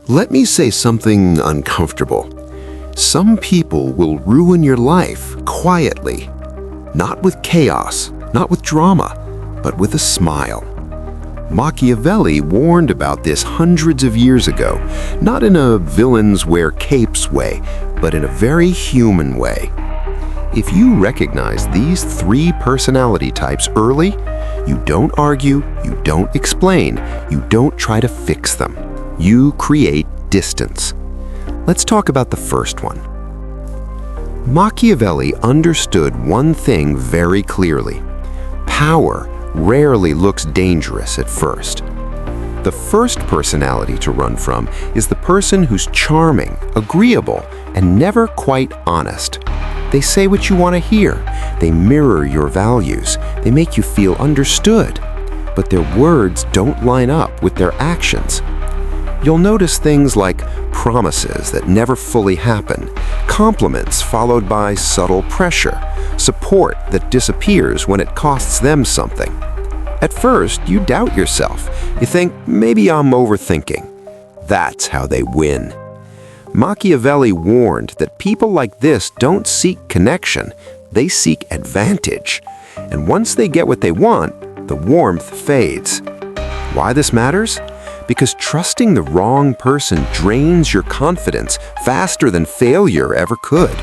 Let me say something uncomfortable. Some people will ruin your life quietly. Not with chaos, not with drama, but with a smile. Machiavelli warned about this hundreds of years ago, not in a villains wear capes way, but in a very human way. If you recognize these three personality types early, you don't argue, you don't explain, you don't try to fix them. You create distance. Let's talk about the first one. Machiavelli understood one thing very clearly. Power rarely looks dangerous at first. The first personality to run from is the person who's charming, agreeable, and never quite honest. They say what you want to hear. They mirror your values. They make you feel understood. But their words don't line up with their actions. You'll notice things like promises that never fully happen, compliments followed by subtle pressure, support that disappears when it costs them something. At first, you doubt yourself. You think, maybe I'm overthinking. That's how they win. Machiavelli warned that people like this don't seek connection, they seek advantage. And once they get what they want, the warmth fades. Why this matters? Because trusting the wrong person drains your confidence faster than failure ever could.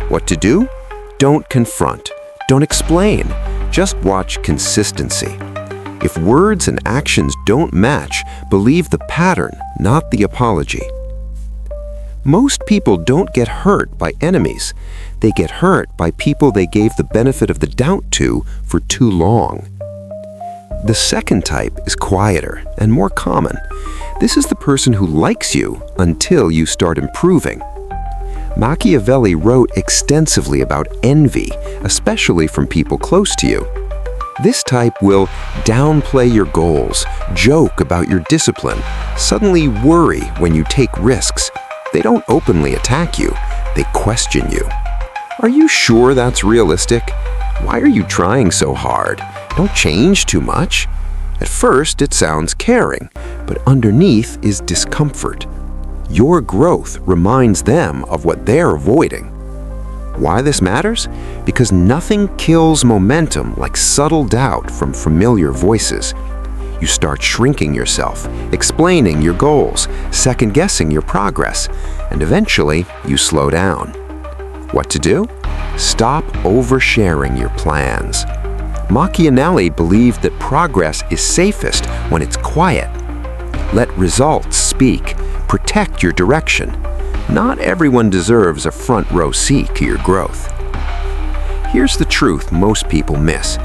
What to do? Don't confront. Don't explain. Just watch consistency. If words and actions don't match, believe the pattern, not the apology. Most people don't get hurt by enemies. They get hurt by people they gave the benefit of the doubt to for too long. The second type is quieter and more common. This is the person who likes you until you start improving. Machiavelli wrote extensively about envy, especially from people close to you. This type will downplay your goals, joke about your discipline, suddenly worry when you take risks. They don't openly attack you, they question you. Are you sure that's realistic? Why are you trying so hard? Don't change too much. At first, it sounds caring, but underneath is discomfort. Your growth reminds them of what they're avoiding. Why this matters? Because nothing kills momentum like subtle doubt from familiar voices. You start shrinking yourself, explaining your goals, second-guessing your progress, and eventually you slow down. What to do? Stop oversharing your plans. Machiavelli believed that progress is safest when it's quiet. Let results speak. Protect your direction. Not everyone deserves a front-row seat to your growth. Here's the truth most people miss.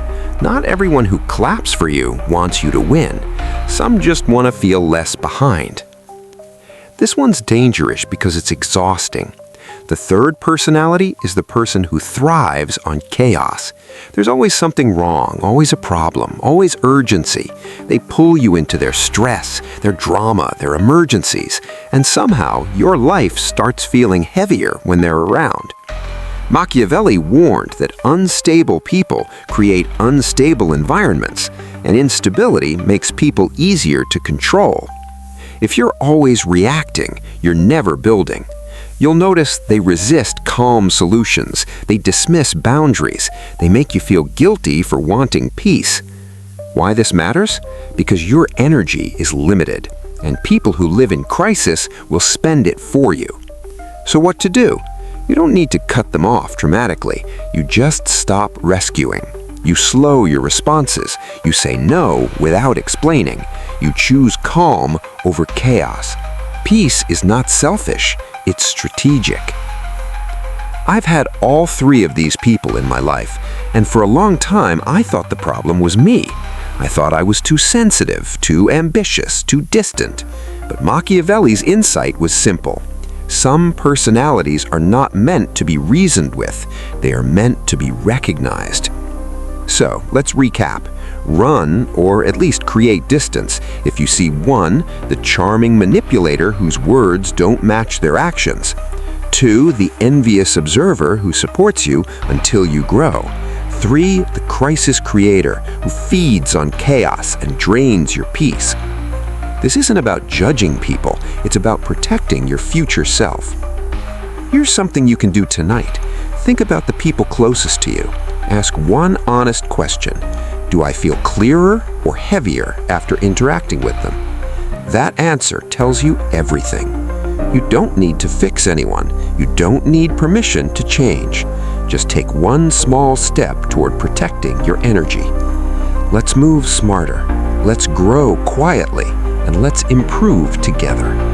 Not everyone who claps for you wants you to win. Some just want to feel less behind. This one's dangerous because it's exhausting. The third personality is the person who thrives on chaos. There's always something wrong, always a problem, always urgency. They pull you into their stress, their drama, their emergencies, and somehow your life starts feeling heavier when they're around. Machiavelli warned that unstable people create unstable environments, and instability makes people easier to control. If you're always reacting, you're never building. You'll notice they resist calm solutions, they dismiss boundaries, they make you feel guilty for wanting peace. Why this matters? Because your energy is limited, and people who live in crisis will spend it for you. So what to do? You don't need to cut them off dramatically. You just stop rescuing. You slow your responses. You say no without explaining. You choose calm over chaos. Peace is not selfish, it's strategic. I've had all three of these people in my life, and for a long time I thought the problem was me. I thought I was too sensitive, too ambitious, too distant. But Machiavelli's insight was simple. Some personalities are not meant to be reasoned with, they are meant to be recognized. So, let's recap. Run, or at least create distance, if you see 1, the charming manipulator whose words don't match their actions. 2, the envious observer who supports you until you grow. 3, the crisis creator who feeds on chaos and drains your peace. This isn't about judging people, it's about protecting your future self. Here's something you can do tonight. Think about the people closest to you. Ask one honest question. Do I feel clearer or heavier after interacting with them? That answer tells you everything. You don't need to fix anyone. You don't need permission to change. Just take one small step toward protecting your energy. Let's move smarter. Let's grow quietly. And let's improve together.